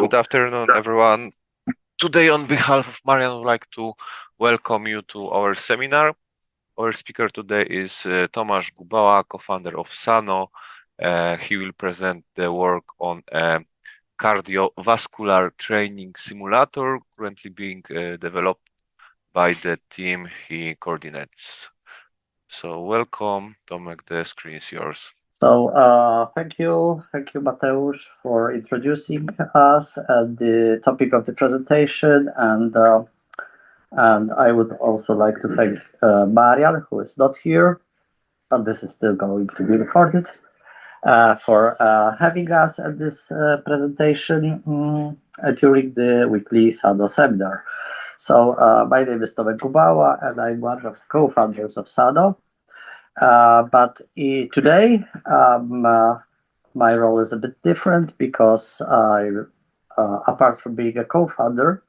Good afternoon, everyone. Today, on behalf of Marian, I would like to welcome you to our seminar. Our speaker today is Tomasz Gubała, co-founder of Sano. He will present the work on a cardiovascular training simulator currently being developed by the team he coordinates. So welcome, Tomek, the screen is yours. So thank you, Mateusz, for introducing us and the topic of the presentation, and I would also like to thank Marian, who is not here, but this is still going to be recorded, for having us at this presentation during the weekly Sano Seminar. So my name is Tomasz Gubała, and I'm one of the co-founders of Sano. But today, my role is a bit different because apart from being a co-founder,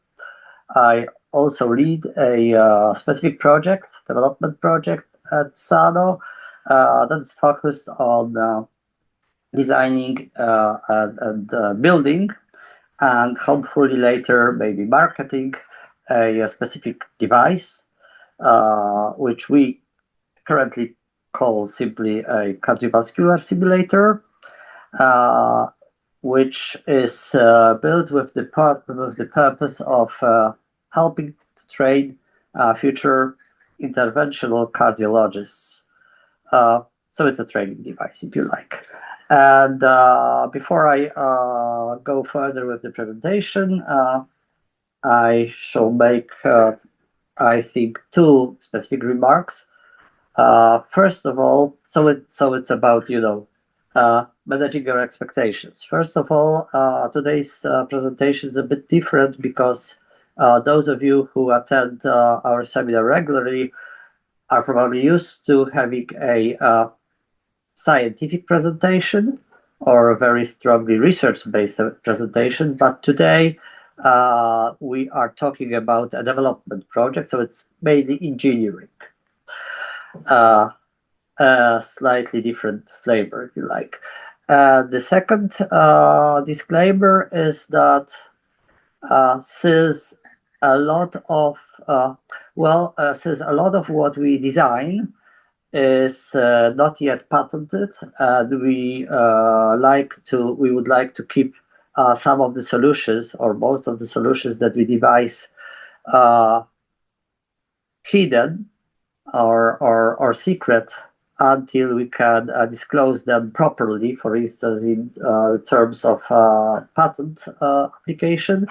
I also lead a specific development project at Sano that is focused on designing and building, and hopefully later maybe marketing a specific device, which we currently call simply a cardiovascular simulator, which is built with the purpose of helping to train future interventional cardiologists. So it's a training device, if you like. And before I go further with the presentation, I shall make, I think, two specific remarks. First of all, so it's about managing your expectations. First of all, today's presentation is a bit different because those of you who attend our seminar regularly are probably used to having a scientific presentation or a very strongly research-based presentation. But today we are talking about a development project, so it's mainly engineering. A slightly different flavor, if you like. The second disclaimer is that since a lot of what we design is not yet patented, we would like to keep some of the solutions or most of the solutions that we devise hidden or secret until we can disclose them properly, for instance, in terms of patent application.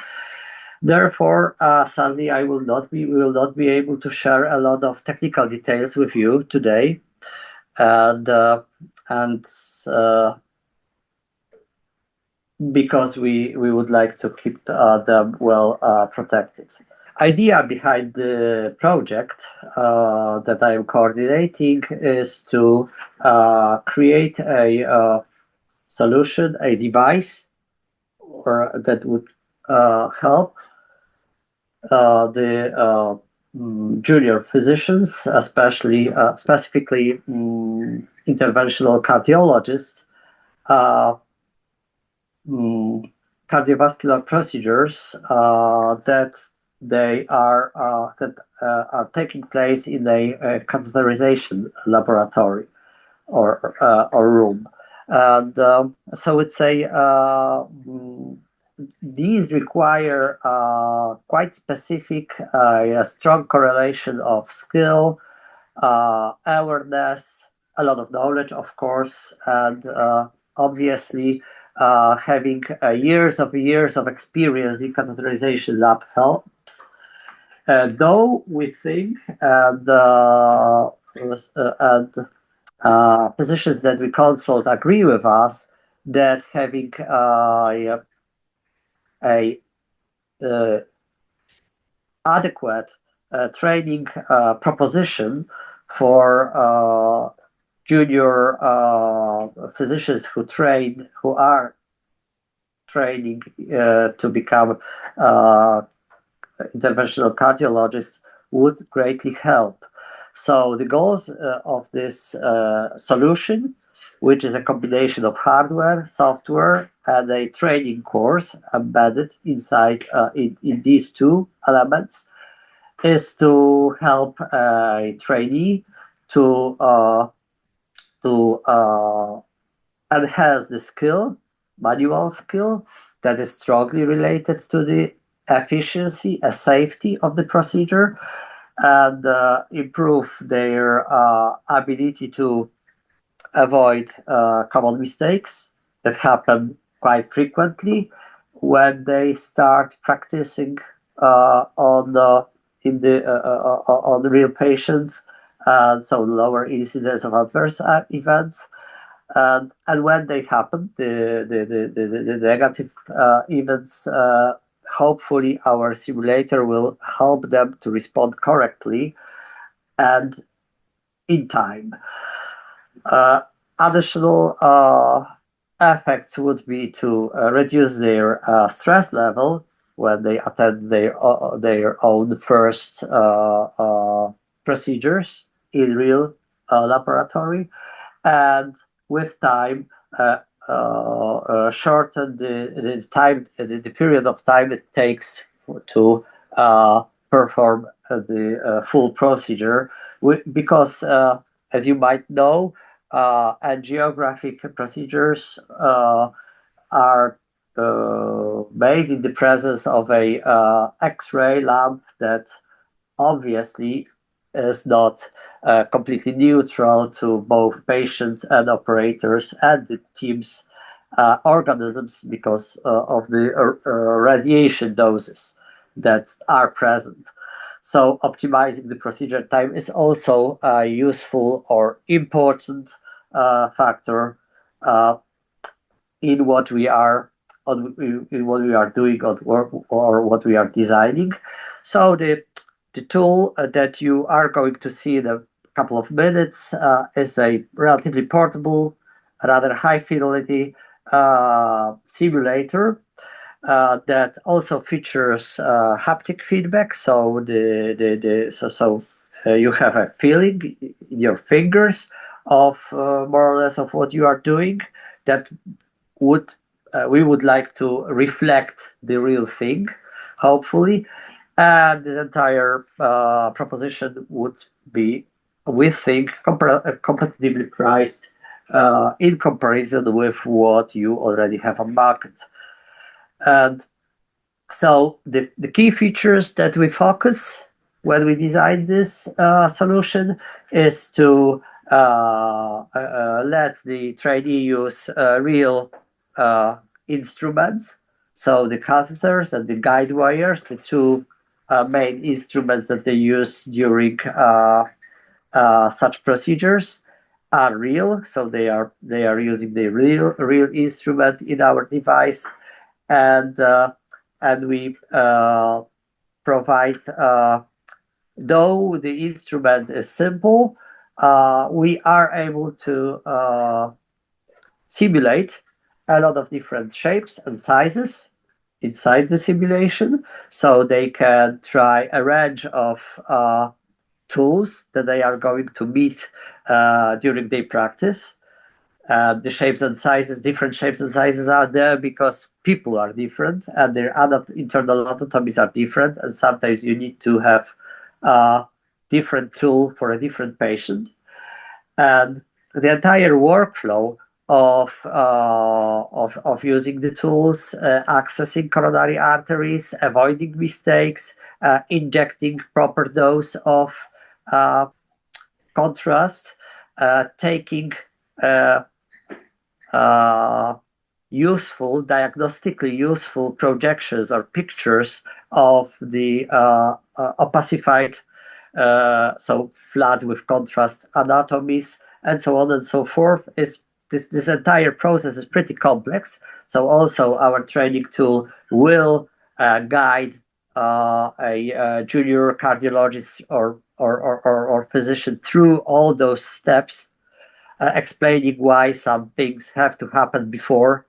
Therefore, sadly, we will not be able to share a lot of technical details with you today, and because we would like to keep them well protected. Idea behind the project that I am coordinating is to create a solution, a device, that would help the junior physicians, specifically interventional cardiologists, cardiovascular procedures that are taking place in a catheterization laboratory or room, and so it's these require quite specific, a strong correlation of skill, awareness, a lot of knowledge, of course, and obviously having years of experience in catheterization lab helps. Though we think and physicians that we consult agree with us that having a adequate training proposition for junior physicians who are training to become interventional cardiologists would greatly help. So the goals of this solution which is a combination of hardware, software, and a training course embedded inside in these two elements, is to help a trainee to enhance the skill, manual skill, that is strongly related to the efficiency and safety of the procedure, and improve their ability to avoid common mistakes that happen quite frequently when they start practicing on the on the real patients, so lower incidence of adverse events. And when they happen, the negative events, hopefully our simulator will help them to respond correctly and in time. Additional effects would be to reduce their stress level when they attend their own first procedures in real laboratory, and with time shorten the period of time it takes to perform the full procedure, because as you might know, angiographic procedures are made in the presence of a X-ray lamp that obviously is not completely neutral to both patients and operators and the team's organisms, because of the radiation doses that are present. So optimizing the procedure time is also a useful or important factor in what we are doing or what we are designing. So the tool that you are going to see in a couple of minutes is a relatively portable, rather high fidelity simulator that also features haptic feedback. So you have a feeling in your fingers of more or less of what you are doing that we would like to reflect the real thing, hopefully. And this entire proposition would be, we think, competitively priced in comparison with what you already have on market. And so the key features that we focus when we design this solution is to let the trainee use real instruments. So the catheters and the guide wires, the two main instruments that they use during such procedures, are real. So they are using the real instrument in our device, and we provide, though the instrument is simple, we are able to simulate a lot of different shapes and sizes inside the simulation, so they can try a range of tools that they are going to meet during their practice. The shapes and sizes, different shapes and sizes are there because people are different and their internal anatomies are different, and sometimes you need to have a different tool for a different patient. And the entire workflow of using the tools, accessing coronary arteries, avoiding mistakes, injecting proper dose of contrast, taking diagnostically useful projections or pictures of the opacified, so flat with contrast anatomies, and so on and so forth. This entire process is pretty complex. So also our training tool will guide a junior cardiologist or physician through all those steps, explaining why some things have to happen before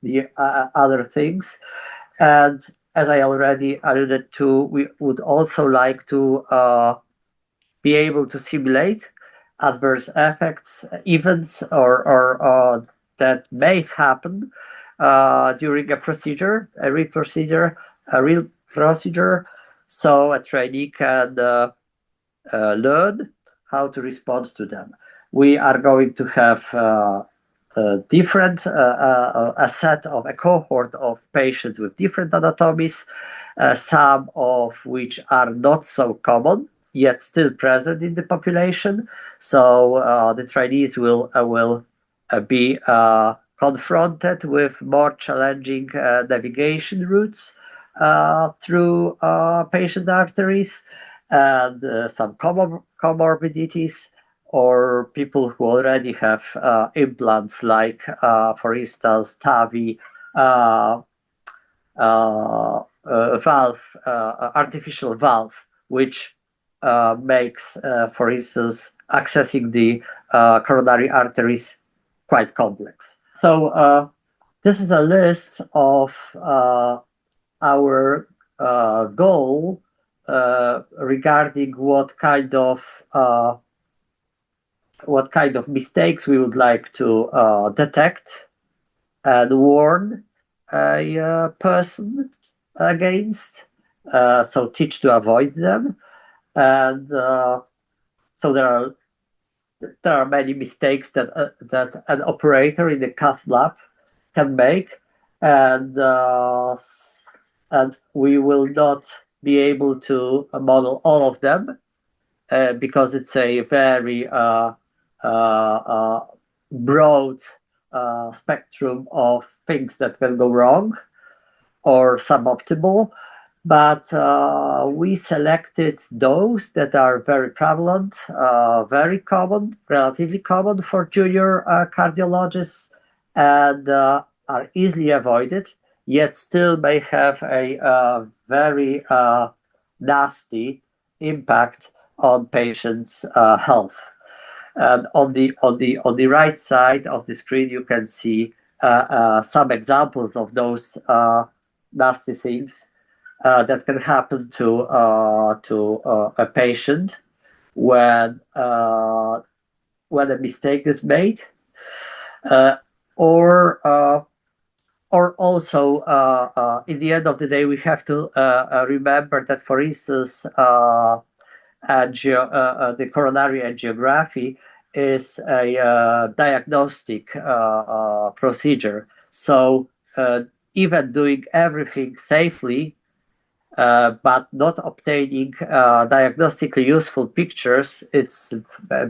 the other things. And as I already alluded to, we would also like to be able to simulate adverse effects, events, or that may happen during a procedure, a real procedure, so a trainee can learn how to respond to them. We are going to have a set of a cohort of patients with different anatomies, some of which are not so common yet still present in the population. So the trainees will be confronted with more challenging navigation routes through patient arteries and some comorbidities, or people who already have implants like, for instance, TAVI, valve, artificial valve, which makes, for instance, accessing the coronary arteries quite complex. So this is a list of our goal regarding what kind of mistakes we would like to detect and warn a person against, so teach to avoid them. And so there are many mistakes that an operator in the cath lab can make, and we will not be able to model all of them because it's a very broad spectrum of things that can go wrong or suboptimal. But we selected those that are very prevalent, very common, relatively common for junior cardiologists, and are easily avoided, yet still may have a very nasty impact on patients' health. And on the right side of the screen, you can see some examples of those nasty things that can happen to a patient when a mistake is made, or also in the end of the day, we have to remember that, for instance, the coronary angiography is a diagnostic procedure. So even doing everything safely, but not obtaining diagnostically useful pictures, it's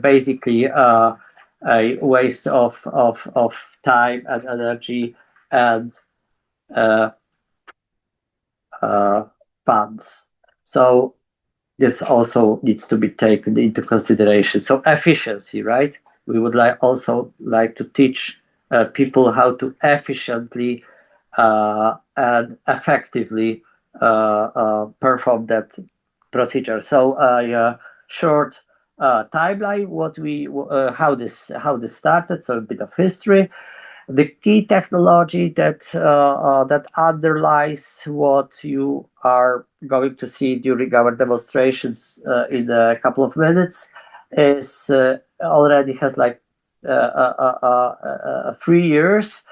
basically a waste of time and energy and funds. So this also needs to be taken into consideration. So efficiency, right? We would also like to teach people how to efficiently and effectively perform that procedure. So a short timeline, how this started. So a bit of history. The key technology that underlies what you are going to see during our demonstrations in a couple of minutes is already has like 3 years.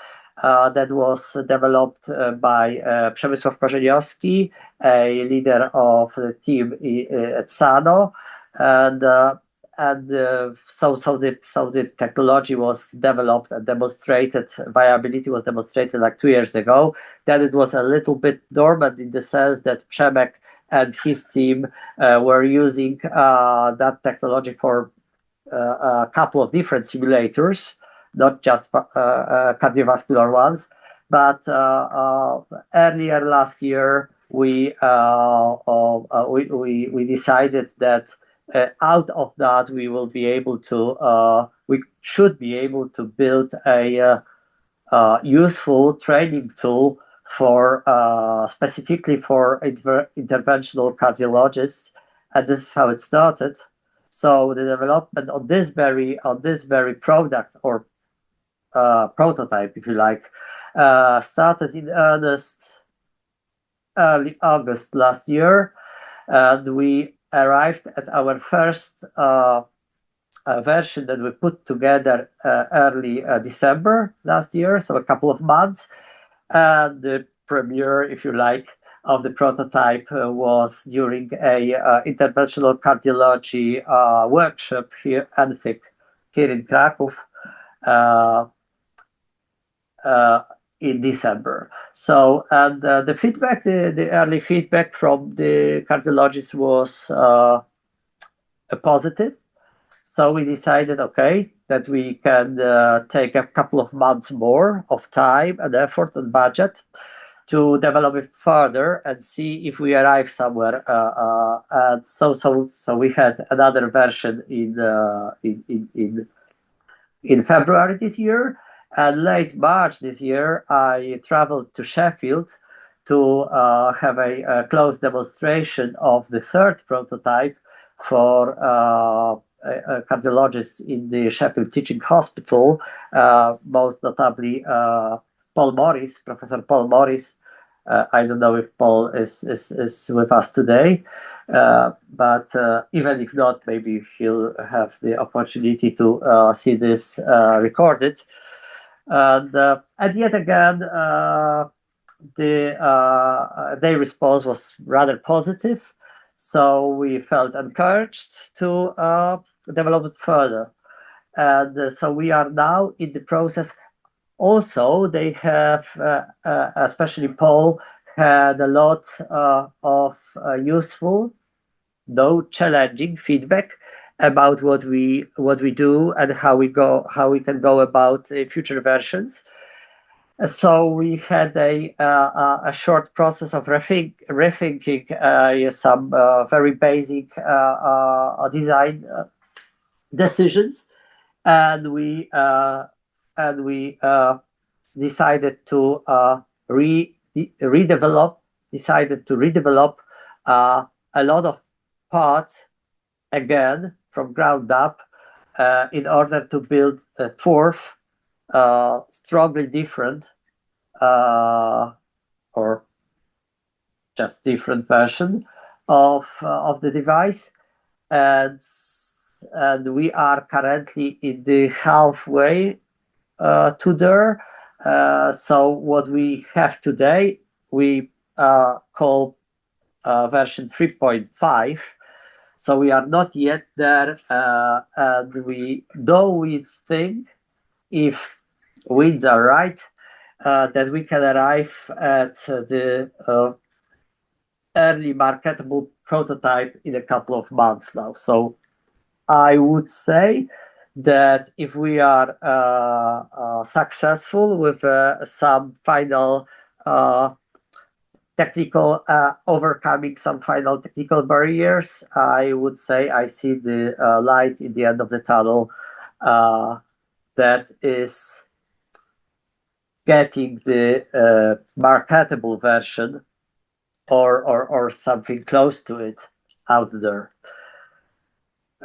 That was developed by Przemysław Korzeniowski, a leader of the team at Sano, and so the technology was developed and demonstrated. Viability was demonstrated like 2 years ago. Then it was a little bit dormant in the sense that Przemek and his team were using that technology for a couple of different simulators, not just cardiovascular ones. But earlier last year, we decided that out of that we should be able to build a useful training tool for specifically for interventional cardiologists, and this is how it started. So the development of this very product, or prototype, if you like, started in earnest early August last year, and we arrived at our first version that we put together early December last year, so a couple of months. And the premiere, if you like, of the prototype was during a interventional cardiology workshop here, ANFIC, here in Kraków. In December. So, and the feedback, the early feedback from the cardiologists was positive. So we decided, okay, that we can take a couple of months more of time and effort and budget to develop it further and see if we arrive somewhere. And so we had another version in February this year. And late March this year, I traveled to Sheffield to have a close demonstration of the third prototype for cardiologists in the Sheffield Teaching Hospital, most notably Paul Morris, Professor Paul Morris. I don't know if Paul is with us today, but even if not, maybe he'll have the opportunity to see this recorded. And yet again, their response was rather positive, so we felt encouraged to develop it further. And so we are now in the process. Also, they have, especially Paul, had a lot of useful, though challenging feedback about what we do and how we can go about future versions. So we had a short process of rethinking some very basic design decisions, and we decided to redevelop a lot of parts again from ground up in order to build a fourth strongly different or just different version of the device, and we are currently in the halfway to there. So what we have today we call version 3.5. So we are not yet there, and we think, if winds are right, that we can arrive at the early marketable prototype in a couple of months now. So I would say that if we are successful with some final technical overcoming some final technical barriers, I would say I see the light in the end of the tunnel. That is getting the marketable version or something close to it out there.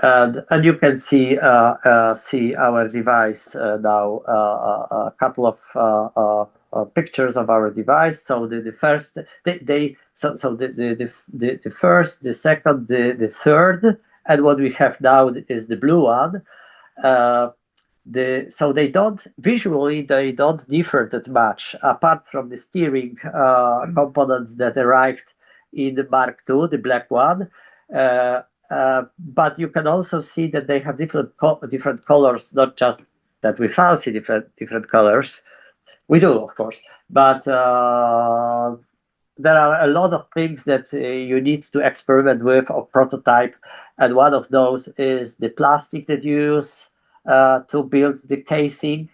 And you can see our device now, a couple of pictures of our device. So the first, the first, the second, the third, and what we have now is the blue one. So they don't differ that much, apart from the steering component that arrived in the Mark II, the black one. But you can also see that they have different colors, not just that we fancy different colors. We do, of course, but there are a lot of things that you need to experiment with or prototype, and one of those is the plastic that you use to build the casing.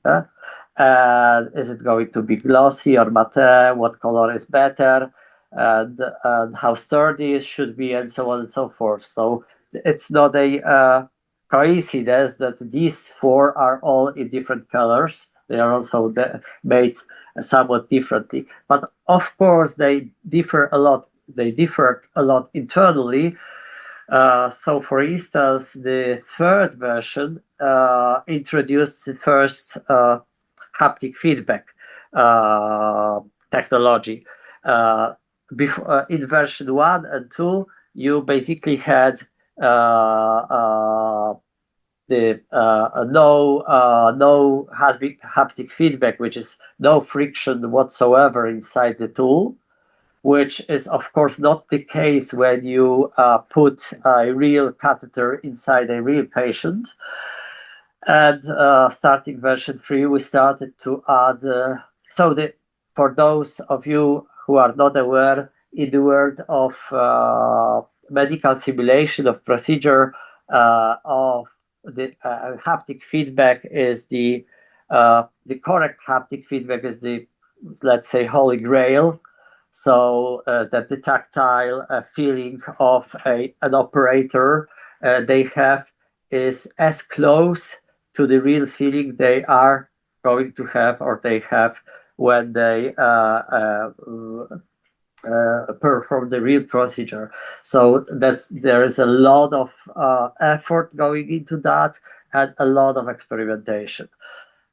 Is it going to be glossy or matte? What color is better? And how sturdy it should be, and so on and so forth. So it's not a coincidence that these four are all in different colors. They are also made somewhat differently, but of course they differ a lot. They differ a lot internally. So, for instance, the third version introduced the first haptic feedback technology. Before, in version 1 and 2, you basically had no haptic feedback, which is no friction whatsoever inside the tool, which is of course not the case when you put a real catheter inside a real patient. And starting version 3, we started to add, for those of you who are not aware, in the world of medical simulation of procedure, of the haptic feedback is the correct haptic feedback is the, let's say, holy grail. So that the tactile feeling of an operator they have is as close to the real feeling they are going to have, or they have when they perform the real procedure. So there is a lot of effort going into that and a lot of experimentation,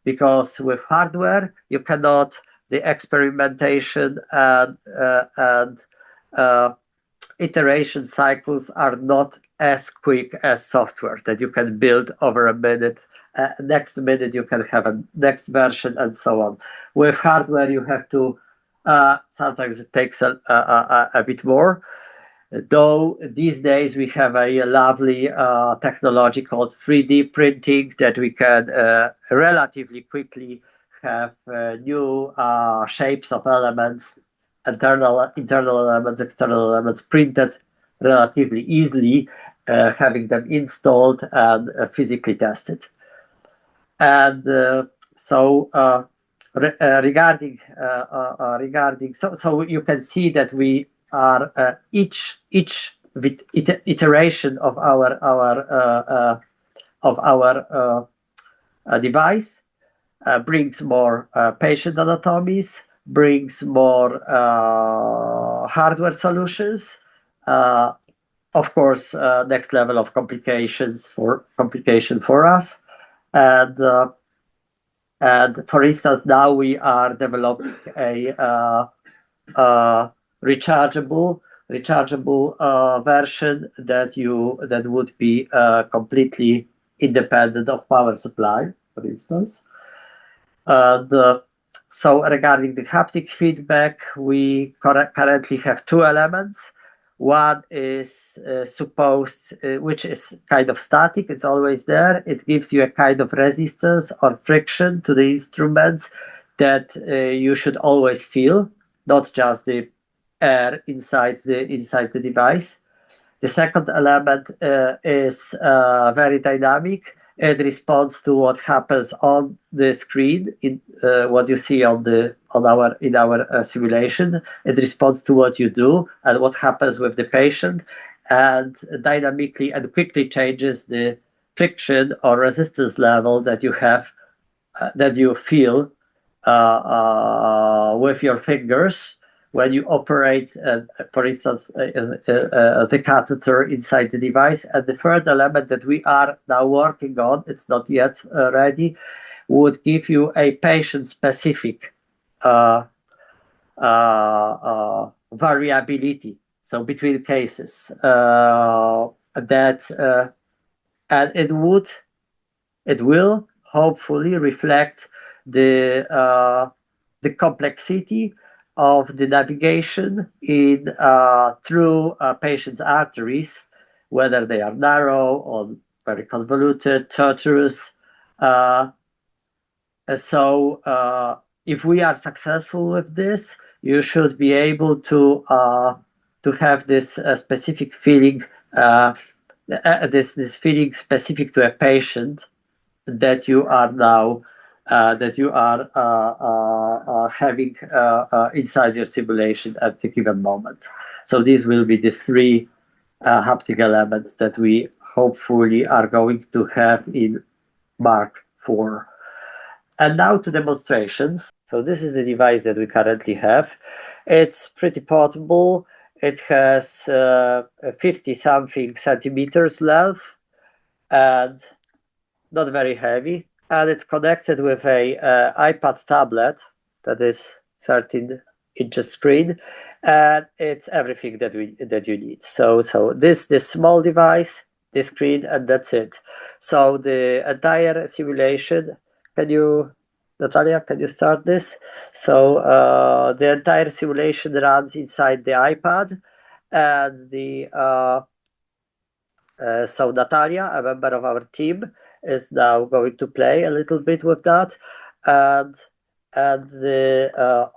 because with hardware you cannot, the experimentation and iteration cycles are not as quick as software that you can build over a minute. Next minute you can have a next version and so on. With hardware you have to, sometimes it takes a bit more. Though these days we have a lovely technology called 3D printing that we can relatively quickly have new shapes of elements, internal elements, external elements printed relatively easily, having them installed and physically tested. And regarding so you can see that we are each iteration of our device brings more patient anatomies, brings more hardware solutions. Of course, next level of complication for us, and for instance, now we are developing a rechargeable version that would be completely independent of power supply, for instance. So regarding the haptic feedback, we currently have two elements. One is which is kind of static, it's always there. It gives you a kind of resistance or friction to the instruments that you should always feel, not just the air inside the device. The second element is very dynamic. It responds to what happens on the screen, in what you see in our simulation. It responds to what you do and what happens with the patient, and dynamically and quickly changes the friction or resistance level that you have, that you feel with your fingers when you operate, for instance, the catheter inside the device. And the third element that we are now working on, it's not yet ready, would give you a patient-specific variability. So between cases, and it will hopefully reflect the complexity of the navigation in through patients' arteries, whether they are narrow or very convoluted, tortuous. So if we are successful with this, you should be able to have this specific feeling, this feeling specific to a patient that you are now having inside your simulation at the given moment. So these will be the three haptic elements that we hopefully are going to have in Mark IV. And now to demonstrations. So this is the device that we currently have. It's pretty portable. It has 50-something centimeters length and not very heavy. And it's connected with a iPad tablet that is 13 inches screen, and it's everything that you need. So this small device the screen, and that's it. So the entire simulation, Natalia, can you start this? So the entire simulation runs inside the iPad, and so Natalia, a member of our team, is now going to play a little bit with that, and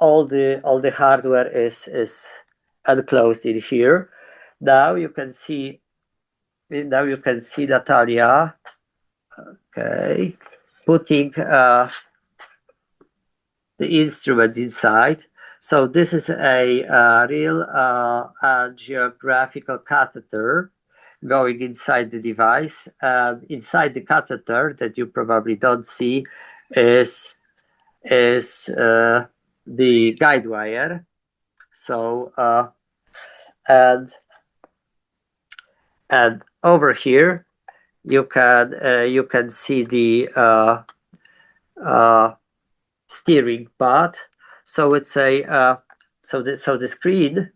all the hardware is enclosed in here. Now you can see Natalia, okay, putting the instrument inside. So this is a real geographical catheter going inside the device, and inside the catheter that you probably don't see is the guide wire. So and over here you can see the steering pad. So it's a so the screen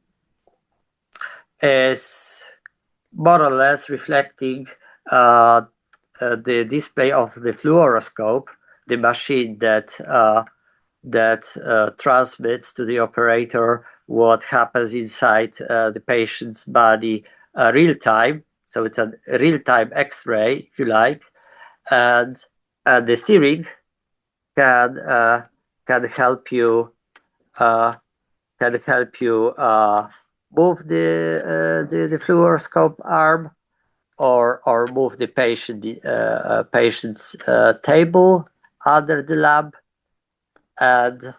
is more or less reflecting the display of the fluoroscope, the machine that transmits to the operator what happens inside the patient's body real time. So it's a real time X-ray, if you like, and the steering can help you move the fluoroscope arm, or move the patient's table under the lamp, and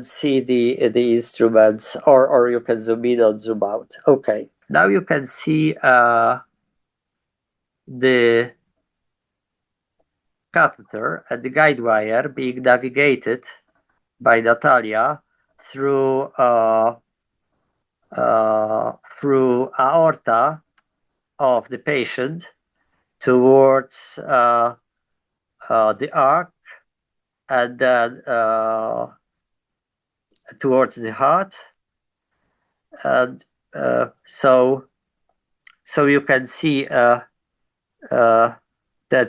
see the instruments, or you can zoom in or zoom out. Okay, now you can see the catheter and the guide wire being navigated by Natalia through aorta of the patient towards the arc, and then towards the heart, and so you can see that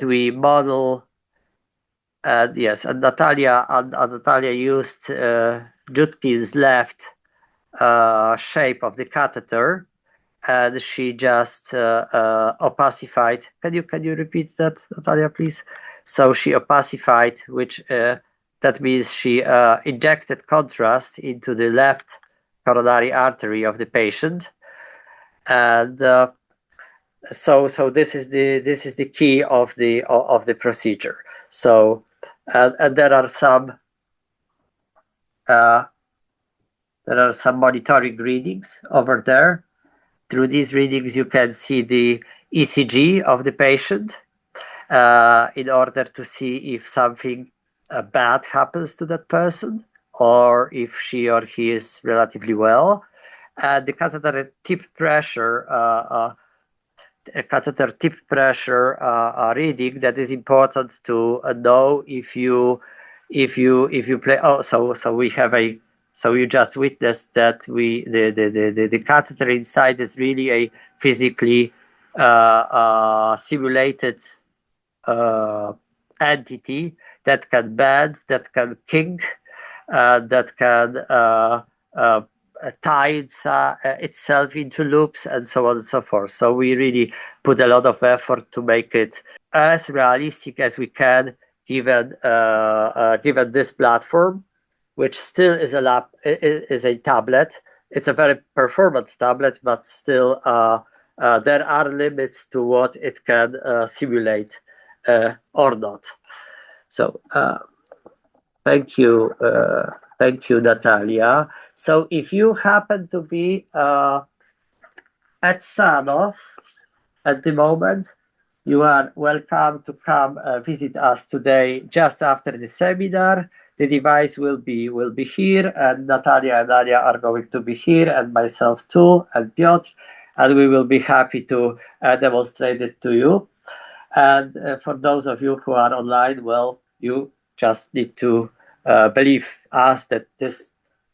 we model, and yes, and Natalia used Judkin's left shape of the catheter, and she just opacified. Can you repeat that, Natalia, please? So she opacified, which that means she injected contrast into the left coronary artery of the patient, and so this is the key of the procedure. So and there are some monitoring readings over there. Through these readings, you can see the ECG of the patient in order to see if something bad happens to that person, or if she or he is relatively well. And the catheter tip pressure reading that is important to know if you play. Oh, so we have a. So you just witnessed that the catheter inside is really a physically simulated entity that can bend, that can kink, that can tie itself into loops, and so on and so forth. So we really put a lot of effort to make it as realistic as we can, given this platform, which still is a tablet. It's a very performant tablet, but still there are limits to what it can simulate or not. So thank you, Natalia. So if you happen to be at Sano at the moment, you are welcome to come visit us today just after the seminar. The device will be here, and Natalia and Anya are going to be here, and myself too, and Piotr, and we will be happy to demonstrate it to you. And for those of you who are online, well, you just need to believe us that this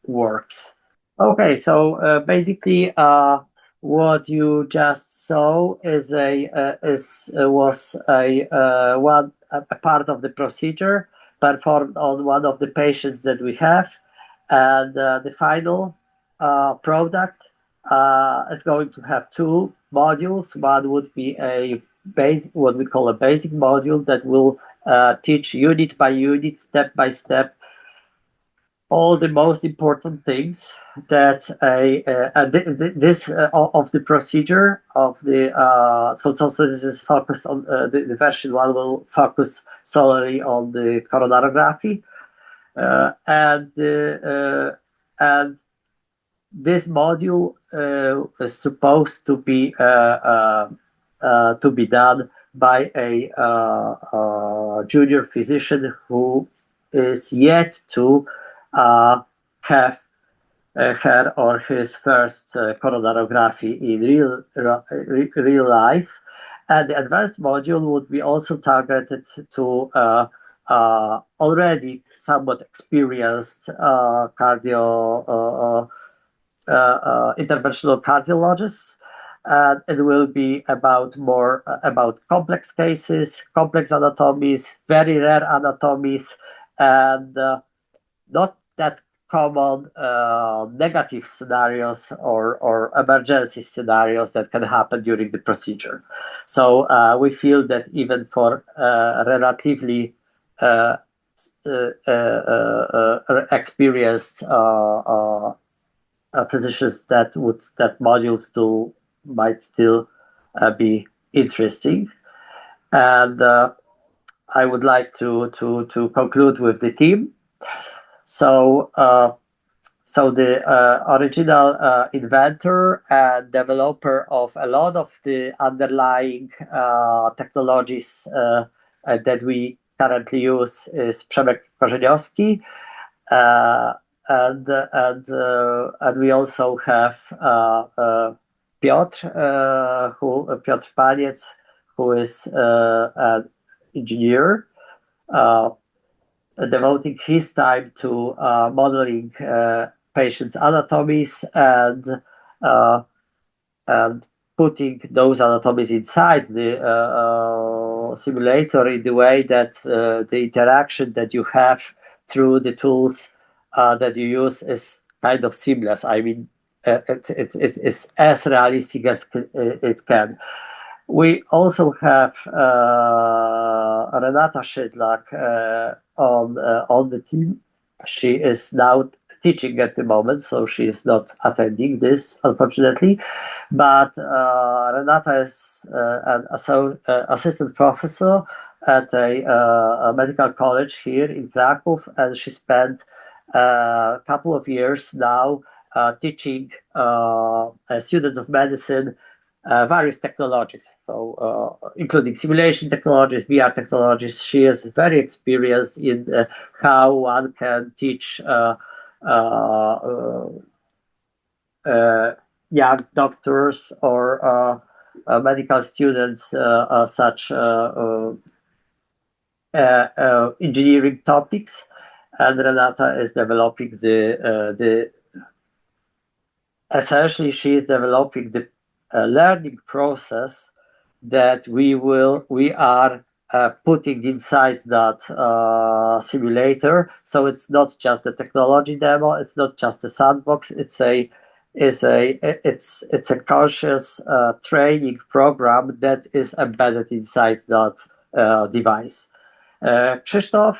works. Okay, so basically what you just saw is a part of the procedure performed on one of the patients that we have, and the final product is going to have two modules. One would be what we call a basic module that will teach unit by unit, step by step, all the most important things that of the procedure of the so this is focused on the version one will focus solely on the coronarography, and this module is supposed to be done by a junior physician who is yet to have her or his first coronarography in real life. And the advanced module would be also targeted to already somewhat experienced interventional cardiologists. And it will be about complex cases, complex anatomies, very rare anatomies, and not that common negative scenarios or emergency scenarios that can happen during the procedure. So we feel that even for relatively experienced physicians, that module might still be interesting. And I would like to conclude with the team. So the original inventor and developer of a lot of the underlying technologies that we currently use is Przemek Korzeniowski, and we also have Piotr Paniec, who is an engineer, devoting his time to modeling patients' anatomies and putting those anatomies inside the simulator in the way that the interaction that you have through the tools that you use is kind of seamless. I mean, it is as realistic as it can. We also have Renata Szydlak on the team. She is now teaching at the moment, so she is not attending this, unfortunately. But Renata is an assistant professor at a medical college here in Kraków, and she spent a couple of years now teaching students of medicine various technologies, so including simulation technologies, VR technologies. She is very experienced in how one can teach young doctors or medical students such engineering topics. And Renata is developing essentially she is developing the learning process that we are putting inside that simulator. So it's not just a technology demo, it's not just a sandbox, it's a conscious training program that is embedded inside that device. Krzysztof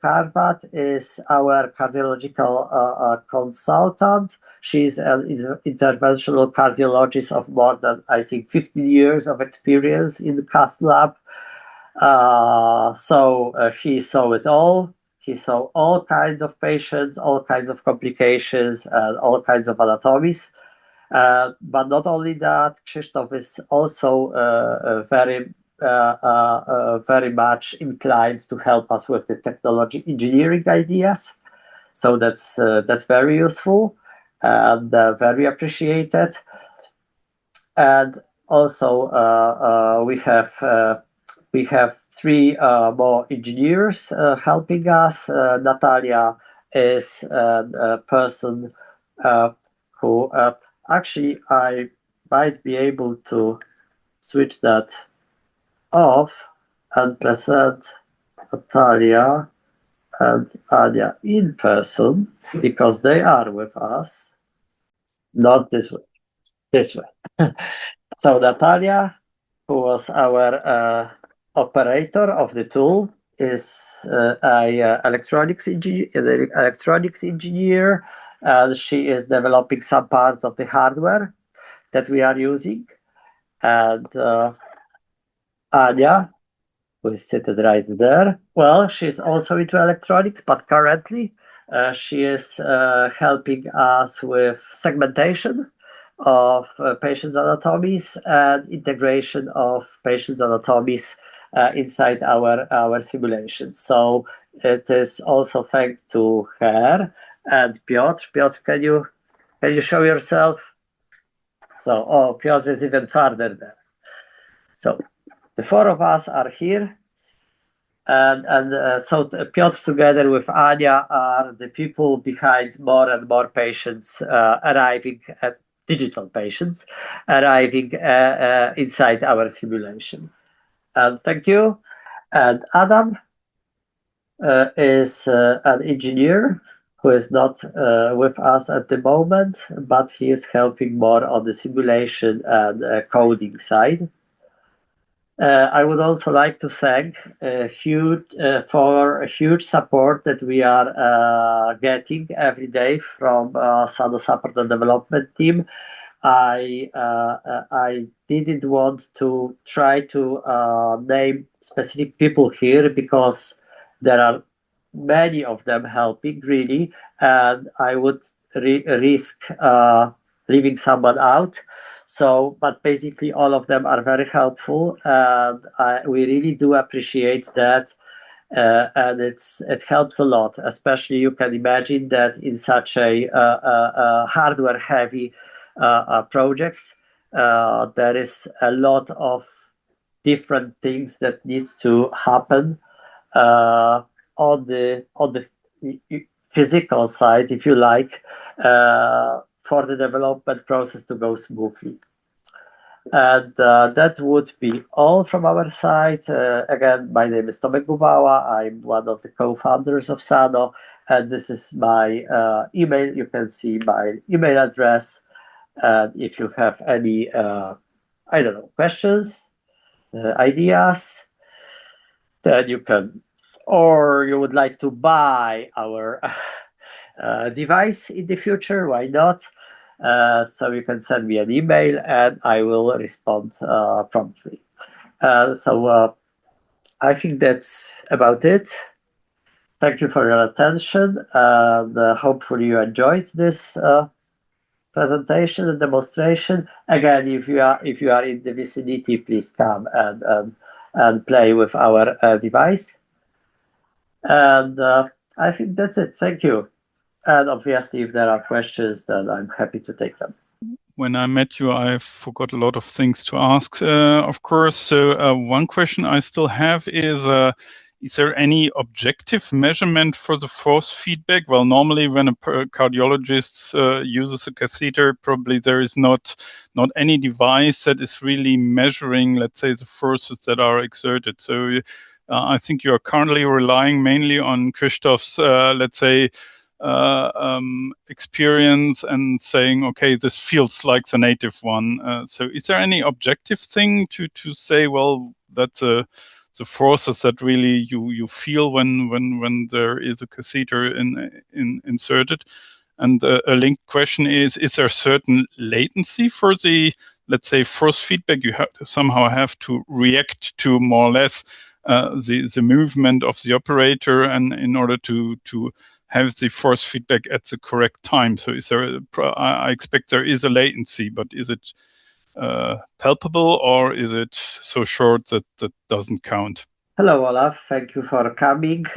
Karpat is our cardiological consultant. She's an interventional cardiologist of more than, I think, 15 years of experience in the cath lab. So he saw it all. He saw all kinds of patients, all kinds of complications, and all kinds of anatomies. But not only that, Krzysztof is also very much inclined to help us with the technology engineering ideas. So that's very useful and very appreciated. And also we have three more engineers helping us. Natalia is a person who actually I might be able to switch that off and present Natalia and Anya in person, because they are with us, not this way, this way. So Natalia, who was our operator of the tool, is a electronics engineer, and she is developing some parts of the hardware that we are using. And Anya, who is seated right there, well, she's also into electronics, but currently she is helping us with segmentation of patients' anatomies and integration of patients' anatomies inside our simulation. So it is also thanks to her and Piotr. Piotr, can you show yourself? So, oh, Piotr is even farther there. So the four of us are here. And so Piotr, together with Anya, are the people behind more and more patients arriving at digital patients arriving inside our simulation. And thank you. And Adam is an engineer who is not with us at the moment, but he is helping more on the simulation and coding side. I would also like to thank for a huge support that we are getting every day from Sano Support and Development team. I didn't want to try to name specific people here because there are many of them helping really, and I would risk leaving someone out. So, but basically all of them are very helpful, and we really do appreciate that. And it helps a lot, especially you can imagine that in such a hardware heavy project, there is a lot of different things that need to happen on the physical side, if you like, for the development process to go smoothly. And that would be all from our side. Again, my name is Tomasz Gubała. I'm one of the co-founders of Sano, and this is my email. You can see my email address. And if you have any, I don't know, questions, ideas, then you can, or you would like to buy our device in the future, why not? So you can send me an email and I will respond promptly. So I think that's about it. Thank you for your attention, and hopefully you enjoyed this presentation and demonstration. Again, if you are in the vicinity, please come and play with our device. And I think that's it. Thank you. And obviously, if there are questions, then I'm happy to take them. When I met you, I forgot a lot of things to ask, of course. So one question I still have is there any objective measurement for the force feedback? Well, normally when a cardiologist uses a catheter, probably there is not any device that is really measuring, let's say, the forces that are exerted. So I think you are currently relying mainly on Christoph's, let's say, experience and saying, okay, this feels like the native one. So is there any objective thing to say, well, that the forces that really you feel when there is a catheter inserted? And a linked question is there a certain latency for the, let's say, force feedback? You somehow have to react to more or less the movement of the operator, and in order to have the force feedback at the correct time. So is there I expect there is a latency, but is it palpable, or is it so short that that doesn't count? Hello, Olaf. Thank you for coming.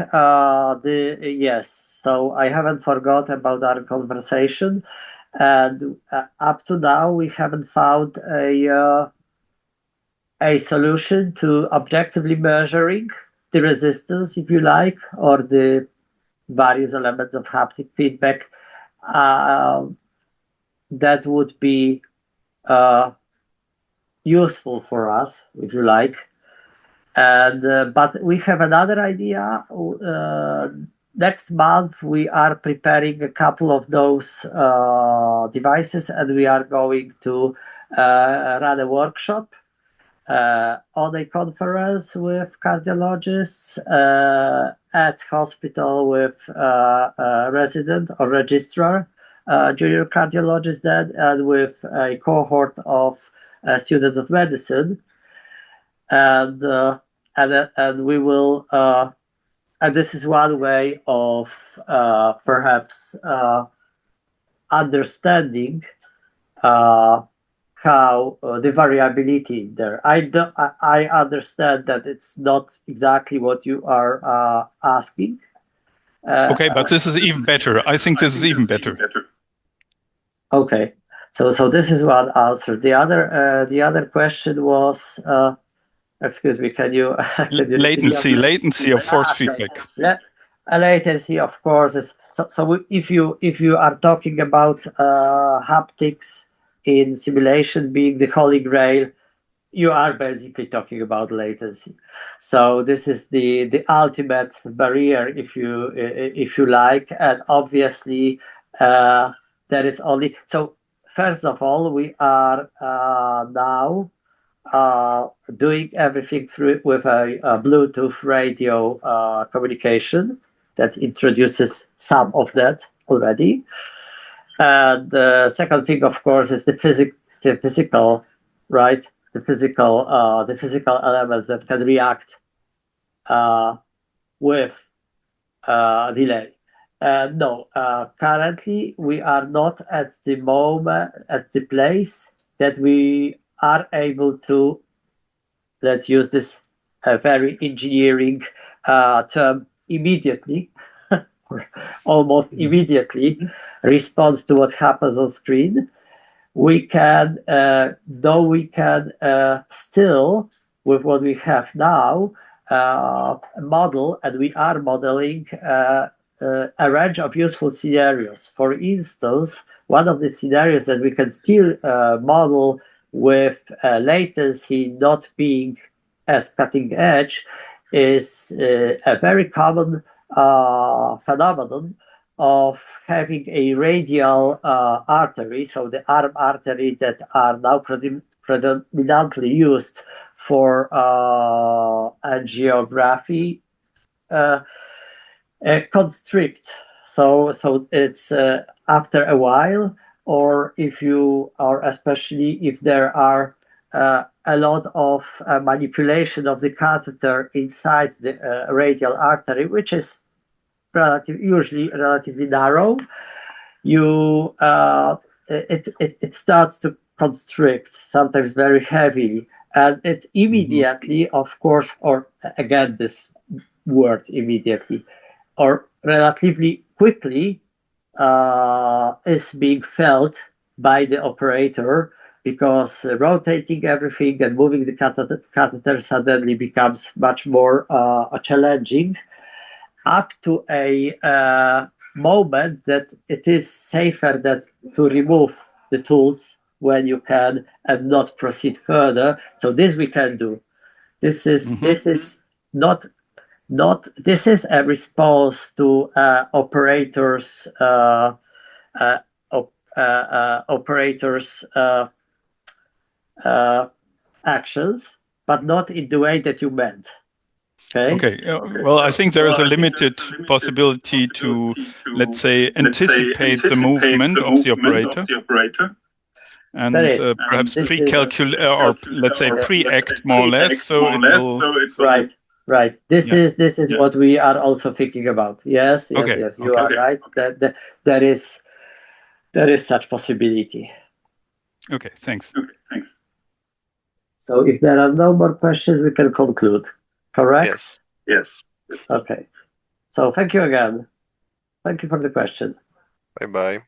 Yes, so I haven't forgot about our conversation, and up to now we haven't found a solution to objectively measuring the resistance, if you like, or the various elements of haptic feedback that would be useful for us, if you like. And but we have another idea. Next month we are preparing a couple of those devices, and we are going to run a workshop on a conference with cardiologists at hospital with a resident or registrar, junior cardiologist then, and with a cohort of students of medicine. And we will, and this is one way of perhaps understanding how the variability there. I understand that it's not exactly what you are asking. Okay, but this is even better. I think this is even better. Okay, so this is one answer. The other question was, excuse me, can you latency of force feedback. Latency, of course, is so. If you are talking about haptics in simulation being the holy grail, you are basically talking about latency. So this is the ultimate barrier, if you like, and obviously there is only. So first of all, we are now doing everything with a Bluetooth radio communication that introduces some of that already. And the second thing, of course, is the physical, right? The physical elements that can react with delay. No, currently we are not at the moment at the place that we are able to, let's use this very engineering term, immediately, or almost immediately respond to what happens on screen. We can, though we can still, with what we have now, model, and we are modeling a range of useful scenarios. For instance, one of the scenarios that we can still model with latency not being as cutting edge is a very common phenomenon of having a radial artery, so the arm artery that are now predominantly used for angiography constrict. So it's after a while, or if you are, especially if there are a lot of manipulation of the catheter inside the radial artery, which is usually relatively narrow, you it starts to constrict, sometimes very heavily, and it immediately, of course, or again this word immediately, or relatively quickly is being felt by the operator, because rotating everything and moving the catheter suddenly becomes much more challenging, up to a moment that it is safer to remove the tools when you can and not proceed further. So this we can do. This is this is not this is a response to operators actions, but not in the way that you meant. Okay. Well, I think there is a limited possibility to, let's say, anticipate the movement of the operator, and perhaps pre-calculate, or let's say pre-act more or less. So it will. Right. This is what we are also thinking about. Yes. You are right. That there is such possibility. Okay. Thanks. So if there are no more questions, we can conclude. Correct? Yes. Okay. So thank you again. Thank you for the question. Bye-bye.